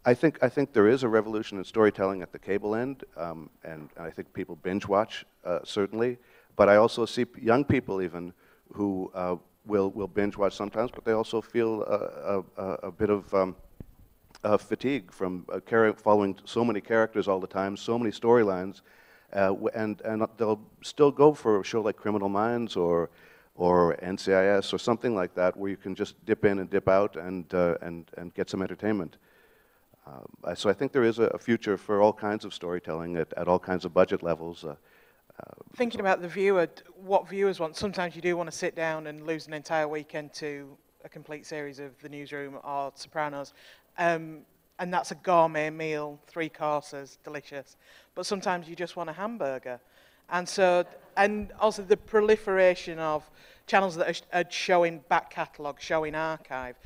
I think there is a revolution in storytelling at the cable end, and I think people binge watch certainly. But I also see young people even who will binge watch sometimes, but they also feel a bit of fatigue from following so many characters all the time, so many storylines, and they'll still go for a show like Criminal Minds or NCIS or something like that, where you can just dip in and dip out and get some entertainment. So I think there is a future for all kinds of storytelling at all kinds of budget levels. Thinking about the viewer, what viewers want, sometimes you do want to sit down and lose an entire weekend to a complete series of The Newsroom or Sopranos. And that's a gourmet meal, 3 courses, delicious. But sometimes you just want a hamburger. And so, and also the proliferation of channels that are showing back catalogue, showing archive,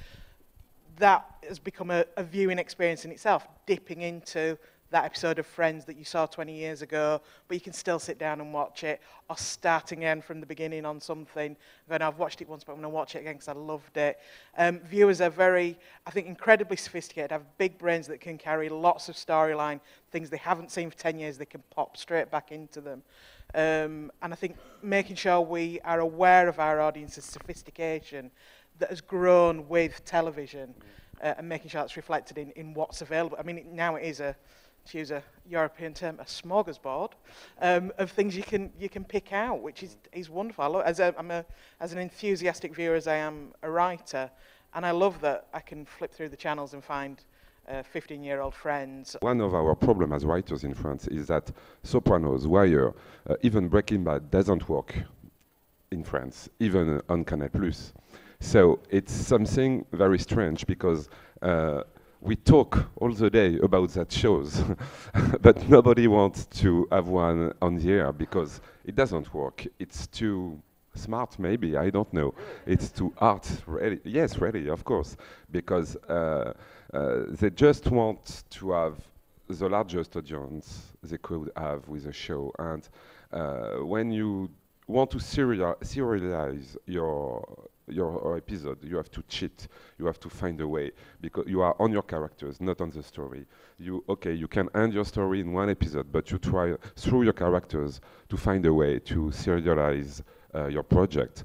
that has become a viewing experience in itself, dipping into that episode of Friends that you saw 20 years ago, but you can still sit down and watch it, or starting again from the beginning on something. I've watched it once, but I'm going to watch it again because I loved it. Viewers are very, I think, incredibly sophisticated, have big brains that can carry lots of storyline, things they haven't seen for 10 years, they can pop straight back into them. And I think making sure we are aware of our audience's sophistication that has grown with television, and making sure that's reflected in what's available. I mean, now it is to use a European term, a smorgasbord of things you can pick out, which is wonderful. As an enthusiastic viewer as I am a writer, and I love that I can flip through the channels and find 15-year-old Friends. One of our problems as writers in France is that Sopranos, Wire, even Breaking Bad doesn't work in France, even on Canal+. So it's something very strange because we talk all the day about that shows, but nobody wants to have one on the air because it doesn't work. It's too smart, maybe, I don't know. It's too art ready. Yes, ready, of course, because they just want to have the largest audience they could have with a show. And when you want to serialize your episode, you have to cheat. You have to find a way because you are on your characters, not on the story. You can end your story in one episode, but you try through your characters to find a way to serialize your project.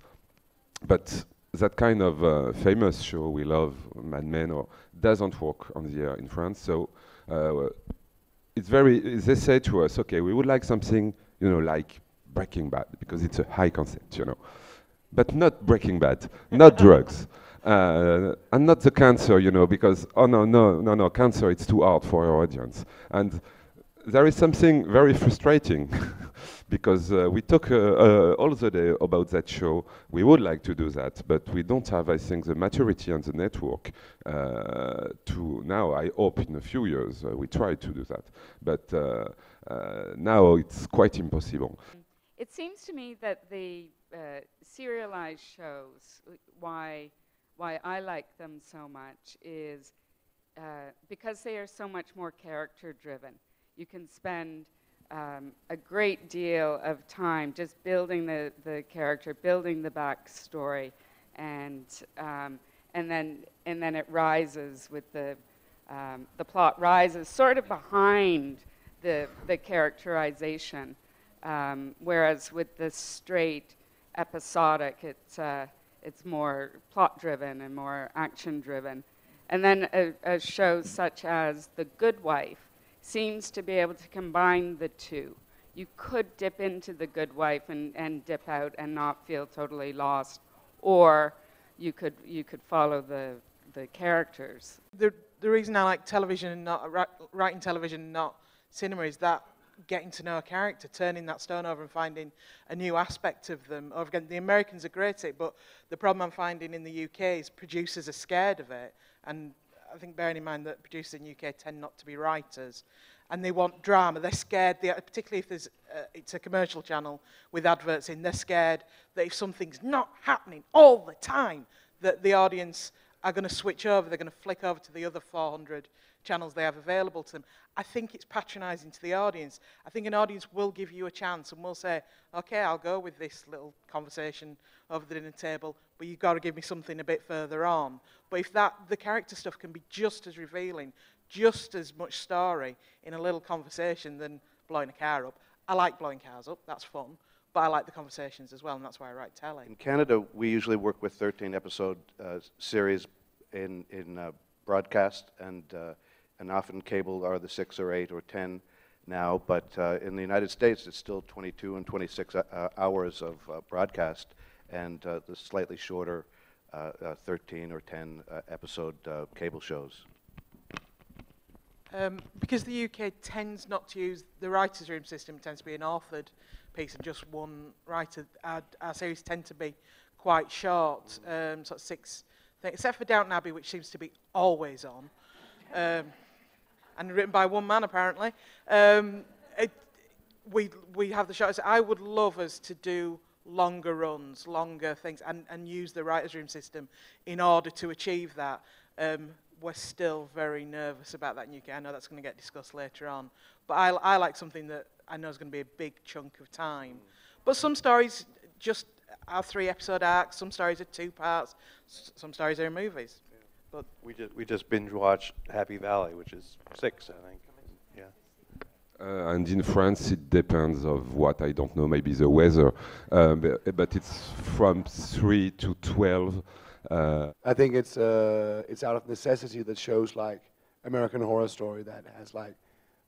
But that kind of famous show we love, Mad Men, doesn't work on the air in France. So it's they say to us, okay, we would like something, like Breaking Bad, because it's a high concept, but not Breaking Bad, not drugs, and not the cancer, because no, cancer, it's too hard for our audience. And there is something very frustrating because we talk all the day about that show. We would like to do that, but we don't have, I think, the maturity on the network to now. I hope in a few years we try to do that, but now it's quite impossible. It seems to me that the serialized shows, why I like them so much is because they are so much more character-driven. You can spend a great deal of time just building the character, building the backstory, and then it rises with the plot rises sort of behind the characterization. Whereas with the straight episodic, it's more plot-driven and more action-driven. And then a show such as The Good Wife seems to be able to combine the two. You could dip into The Good Wife and dip out and not feel totally lost, or you could follow the characters. The reason I like television and not writing television and not cinema is that getting to know a character, turning that stone over and finding a new aspect of them. Or again, the Americans are great at it, but the problem I'm finding in the UK is producers are scared of it. And I think bearing in mind that producers in the UK tend not to be writers, and they want drama. They're scared, particularly if it's a commercial channel with adverts in, they're scared that if something's not happening all the time, that the audience are going to switch over, they're going to flick over to the other 400 channels they have available to them. I think it's patronising to the audience. I think an audience will give you a chance and will say, okay, I'll go with this little conversation over the dinner table, but you've got to give me something a bit further on. But if the character stuff can be just as revealing, just as much story in a little conversation than blowing a car up. I like blowing cars up, that's fun, but I like the conversations as well, and that's why I write telly. In Canada, we usually work with 13-episode series in broadcast, and often cable are the 6 or 8 or 10 now, but in the United States, it's still 22 and 26 hours of broadcast, and the slightly shorter 13 or 10 episode cable shows. Because the UK tends not to use the writer's room system, it tends to be an authored piece and just one writer. Our series tend to be quite short, sort of 6 things, except for Downton Abbey, which seems to be always on, and written by one man apparently. We have the shortest. I would love us to do longer runs, longer things, and use the writer's room system in order to achieve that. We're still very nervous about that in UK. I know that's going to get discussed later on. But I like something that I know is going to be a big chunk of time. But some stories just are 3-episode arcs, some stories are 2 parts, some stories are in movies. Yeah. But we just binge watched Happy Valley, which is 6, I think. Yeah. And in France, it depends of what, I don't know, maybe the weather, but it's from 3 to 12. I think it's out of necessity that shows like American Horror Story that has like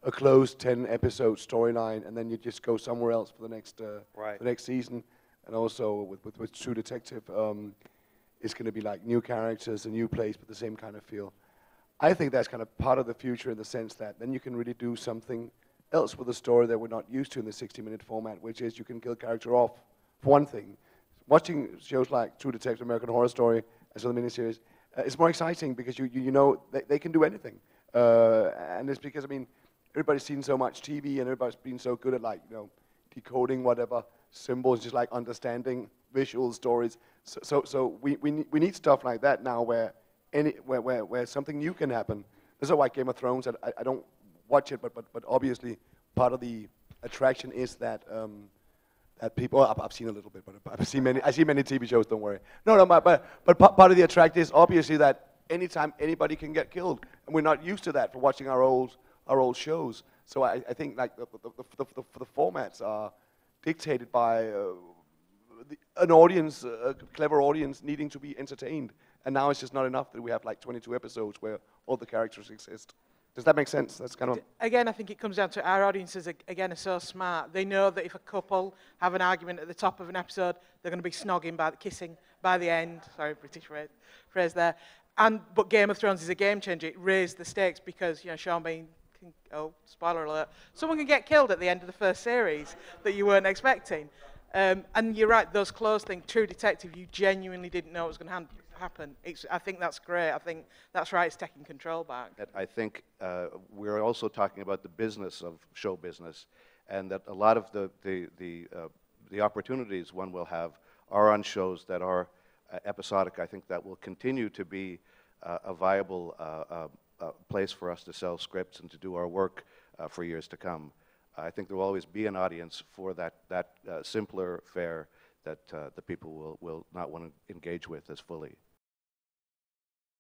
a closed 10-episode storyline, and then you just go somewhere else for the next Right. the next season. And also with True Detective, it's going to be like new characters, a new place, but the same kind of feel. I think that's kind of part of the future in the sense that then you can really do something else with a story that we're not used to in the 60-minute format, which is you can kill character off, for one thing. Watching shows like True Detective, American Horror Story, as well as the miniseries, it's more exciting because you know they can do anything. And it's because, I mean, everybody's seen so much TV and everybody's been so good at like, you know, decoding whatever symbols, just like understanding visual stories. So we need stuff like that now where something new can happen. This is why Game of Thrones, I don't watch it, but obviously part of the attraction is that that people, I've seen a little bit, but I see many TV shows, don't worry. No, but part of the attraction is obviously that anytime anybody can get killed, and we're not used to that for watching our old shows. So I think like the formats are dictated by an audience, a clever audience needing to be entertained. And now it's just not enough that we have like 22 episodes where all the characters exist. Does that make sense? That's kind of... Again, I think it comes down to our audiences, again, are so smart. They know that if a couple have an argument at the top of an episode, they're going to be snogging, kissing by the end. Sorry, British phrase there. But Game of Thrones is a game changer. It raised the stakes because, you know, Sean Bean, spoiler alert, someone can get killed at the end of the first series that you weren't expecting. And you're right, those close things, True Detective, you genuinely didn't know it was going to happen. I think that's great. I think that's right, it's taking control back. I think we're also talking about the business of show business, and that a lot of the opportunities one will have are on shows that are episodic. I think that will continue to be a viable place for us to sell scripts and to do our work for years to come. I think there will always be an audience for that simpler fare that the people will not want to engage with as fully.